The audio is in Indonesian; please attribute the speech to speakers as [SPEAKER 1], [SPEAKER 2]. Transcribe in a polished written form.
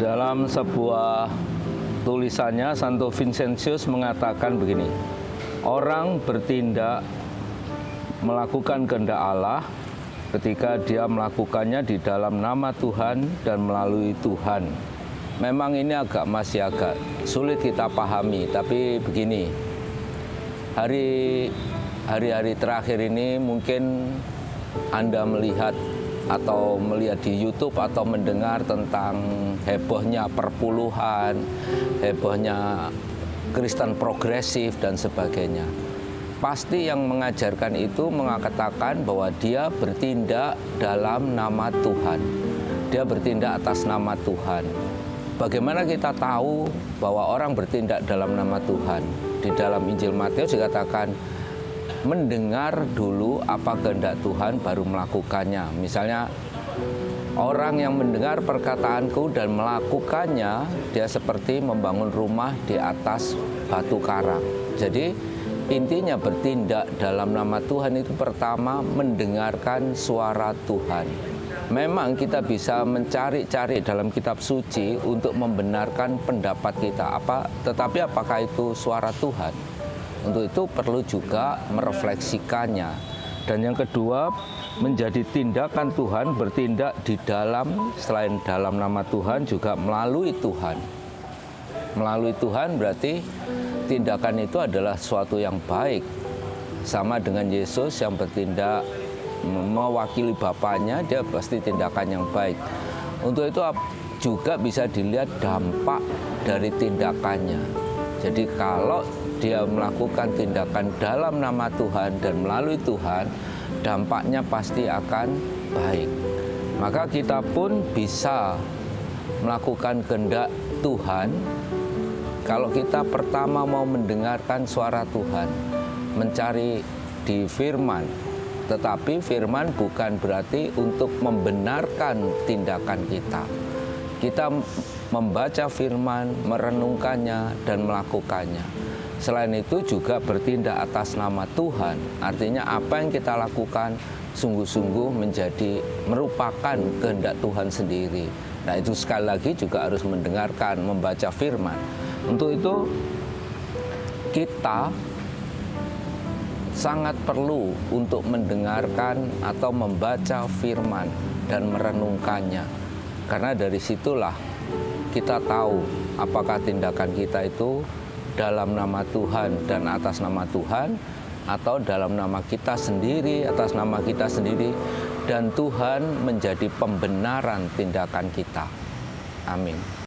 [SPEAKER 1] Dalam sebuah tulisannya, Santo Vincentius mengatakan begini, orang bertindak melakukan kehendak Allah ketika dia melakukannya di dalam nama Tuhan dan melalui Tuhan. Memang ini masih agak sulit kita pahami, tapi begini, hari-hari terakhir ini mungkin Anda melihat di YouTube atau mendengar tentang hebohnya perpuluhan, hebohnya Kristen progresif dan sebagainya. Pasti yang mengajarkan itu mengatakan bahwa dia bertindak dalam nama Tuhan. Dia bertindak atas nama Tuhan. Bagaimana kita tahu bahwa orang bertindak dalam nama Tuhan? Di dalam Injil Matius dikatakan, mendengar dulu apa kehendak Tuhan baru melakukannya. Misalnya orang yang mendengar perkataanku dan melakukannya, dia seperti membangun rumah di atas batu karang. Jadi intinya bertindak dalam nama Tuhan itu pertama mendengarkan suara Tuhan. Memang kita bisa mencari-cari dalam kitab suci untuk membenarkan pendapat kita, tetapi apakah itu suara Tuhan? Untuk itu perlu juga merefleksikannya. Dan yang kedua, menjadi tindakan Tuhan, bertindak di dalam, selain dalam nama Tuhan, juga melalui Tuhan. Melalui Tuhan berarti tindakan itu adalah suatu yang baik. Sama dengan Yesus yang bertindak mewakili Bapaknya, dia pasti tindakan yang baik. Untuk itu juga bisa dilihat dampak dari tindakannya. Jadi kalau dia melakukan tindakan dalam nama Tuhan dan melalui Tuhan, dampaknya pasti akan baik. Maka kita pun bisa melakukan kehendak Tuhan kalau kita pertama mau mendengarkan suara Tuhan, mencari di firman. Tetapi firman bukan berarti untuk membenarkan tindakan kita. Kita membaca firman, merenungkannya, dan melakukannya. Selain itu juga bertindak atas nama Tuhan. Artinya apa yang kita lakukan sungguh-sungguh merupakan kehendak Tuhan sendiri. Nah itu sekali lagi juga harus mendengarkan, membaca firman. Untuk itu kita sangat perlu untuk mendengarkan atau membaca firman dan merenungkannya. Karena dari situlah kita tahu apakah tindakan kita itu dalam nama Tuhan dan atas nama Tuhan, atau dalam nama kita sendiri, atas nama kita sendiri, dan Tuhan menjadi pembenaran tindakan kita. Amin.